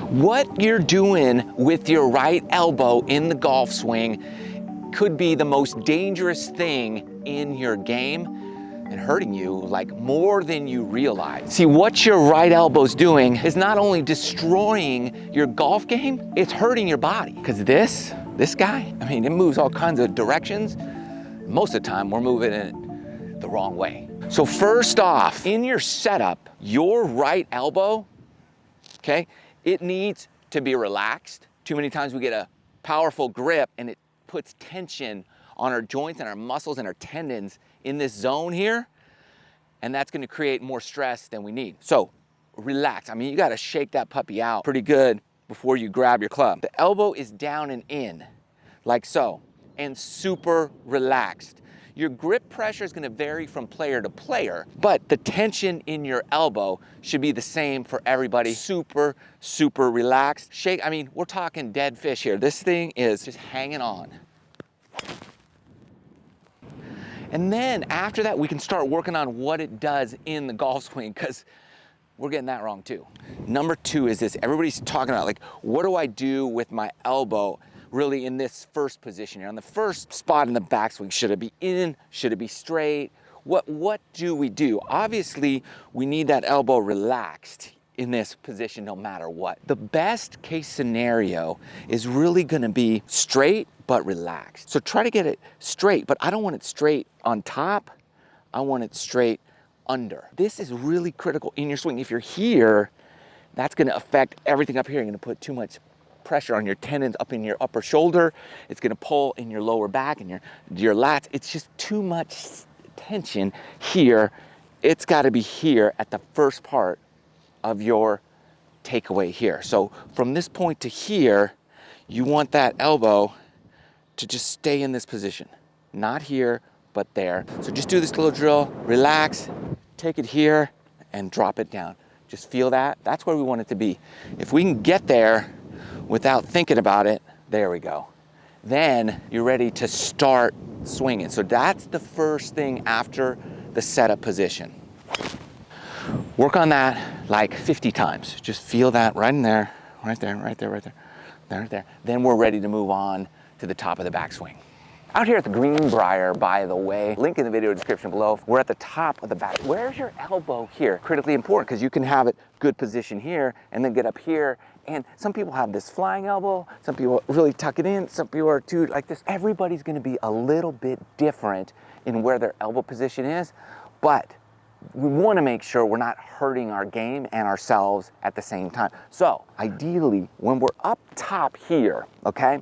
What you're doing with your right elbow in the golf swing could be the most dangerous thing in your game and hurting you like more than you realize. See, what your right elbow's doing is not only destroying your golf game, it's hurting your body. Because this guy, I mean, it moves all kinds of directions. Most of the time, we're moving it the wrong way. So first off, in your setup, your right elbow, okay, it needs to be relaxed. Too many times we get a powerful grip and it puts tension on our joints and our muscles and our tendons in this zone here, and that's gonna create more stress than we need. So relax. I mean, you gotta shake that puppy out pretty good before you grab your club. The elbow is down and in, like so, and super relaxed. Your grip pressure is gonna vary from player to player, but the tension in your elbow should be the same for everybody. Super, super relaxed. Shake, I mean, we're talking dead fish here. This thing is just hanging on. And then after that, we can start working on what it does in the golf swing, because we're getting that wrong too. Number two is this. Everybody's talking about, like, what do I do with my elbow really in this first position here? On the first spot in the backswing, should it be in? Should it be straight? What do we do? Obviously, we need that elbow relaxed in this position no matter what. The best case scenario is really gonna be straight but relaxed. So try to get it straight, but I don't want it straight on top. I want it straight under. This is really critical in your swing. If you're here, that's gonna affect everything up here. You're gonna put too much pressure on your tendons up in your upper shoulder. It's gonna pull in your lower back and your lats. It's just too much tension here. It's gotta be here at the first part of your takeaway here. So from this point to here, you want that elbow to just stay in this position. Not here, but there. So just do this little drill, relax, take it here and drop it down. Just feel that. That's where we want it to be. If we can get there without thinking about it, there we go. Then you're ready to start swinging. So that's the first thing after the setup position. Work on that like 50 times. Just feel that right in there, right there, right there, right there, right there. Then we're ready to move on to the top of the backswing. Out here at the Greenbrier, by the way, link in the video description below, we're at the top of the back. Where's your elbow here? Critically important, because you can have it good position here and then get up here. And some people have this flying elbow, some people really tuck it in, some people are too like this. Everybody's gonna be a little bit different in where their elbow position is, but we wanna make sure we're not hurting our game and ourselves at the same time. So ideally, when we're up top here, okay,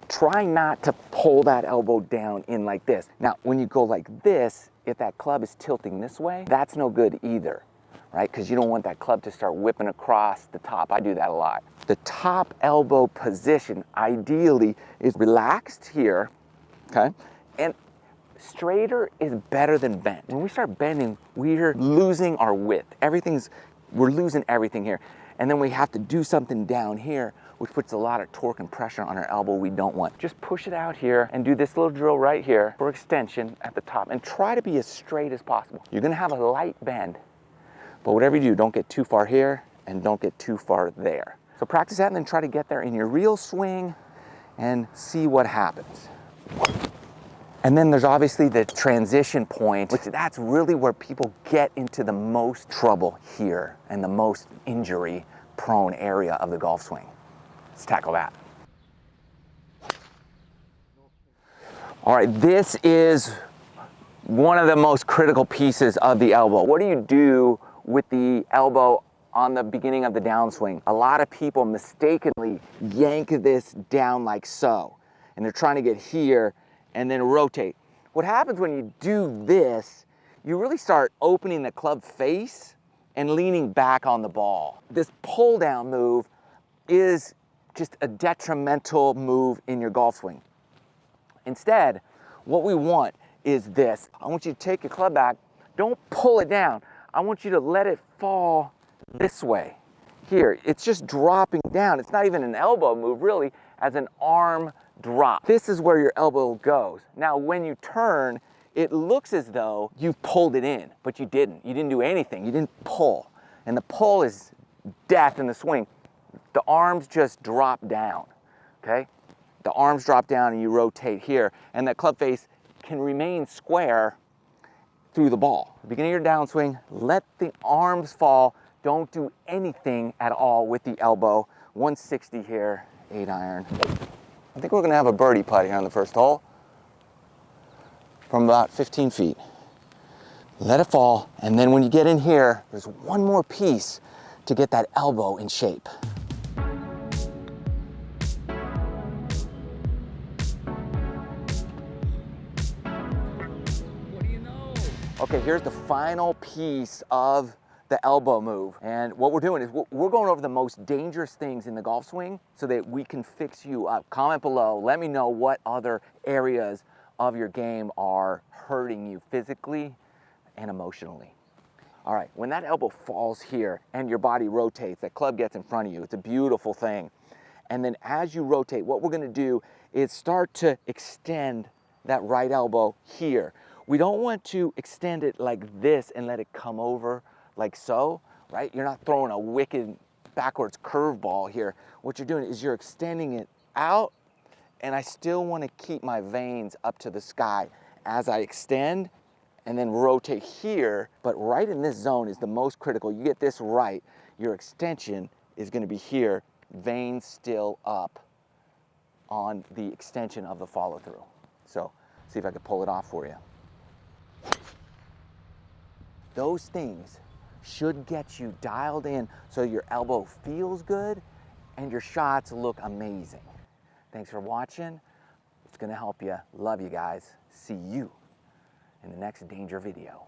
try not to pull that elbow down in like this. Now, when you go like this, if that club is tilting this way, that's no good either, right? Because you don't want that club to start whipping across the top. I do that a lot. The top elbow position, ideally, is relaxed here, okay? And straighter is better than bent. When we start bending, we're losing our width. We're losing everything here. And then we have to do something down here, which puts a lot of torque and pressure on our elbow we don't want. Just push it out here and do this little drill right here for extension at the top, and try to be as straight as possible. You're gonna have a light bend, but whatever you do, don't get too far here and don't get too far there. So practice that and then try to get there in your real swing and see what happens. And then there's obviously the transition point, which that's really where people get into the most trouble here and the most injury prone area of the golf swing. Let's tackle that. All right, this is one of the most critical pieces of the elbow. What do you do with the elbow on the beginning of the downswing? A lot of people mistakenly yank this down like so, and they're trying to get here and then rotate. What happens when you do this, you really start opening the club face and leaning back on the ball. This pull down move is just a detrimental move in your golf swing. Instead, what we want is this. I want you to take your club back, don't pull it down. I want you to let it fall this way. Here, it's just dropping down. It's not even an elbow move really, as an arm drop. This is where your elbow goes. Now, when you turn, it looks as though you've pulled it in, but you didn't. You didn't do anything. You didn't pull. And the pull is death in the swing. the arms just drop down, okay? The arms drop down and you rotate here, and that club face can remain square through the ball. Beginning of your downswing, let the arms fall. Don't do anything at all with the elbow. 160 here, 8-iron. I think we're gonna have a birdie putt here on the first hole from about 15 feet. Let it fall, and then when you get in here, there's one more piece to get that elbow in shape. Okay, here's the final piece of the elbow move. And what we're doing is we're going over the most dangerous things in the golf swing so that we can fix you up. Comment below, let me know what other areas of your game are hurting you physically and emotionally. All right, when that elbow falls here and your body rotates, that club gets in front of you, it's a beautiful thing. And then as you rotate, what we're gonna do is start to extend that right elbow here. We don't want to extend it like this and let it come over like so, right? You're not throwing a wicked backwards curveball here. What you're doing is you're extending it out, and I still want to keep my veins up to the sky as I extend and then rotate here. But right in this zone is the most critical. You get this right, your extension is going to be here, veins still up on the extension of the follow through. So see if I can pull it off for you. Those things should get you dialed in so your elbow feels good and your shots look amazing. Thanks for watching. It's gonna help you. Love you guys. See you in the next danger video.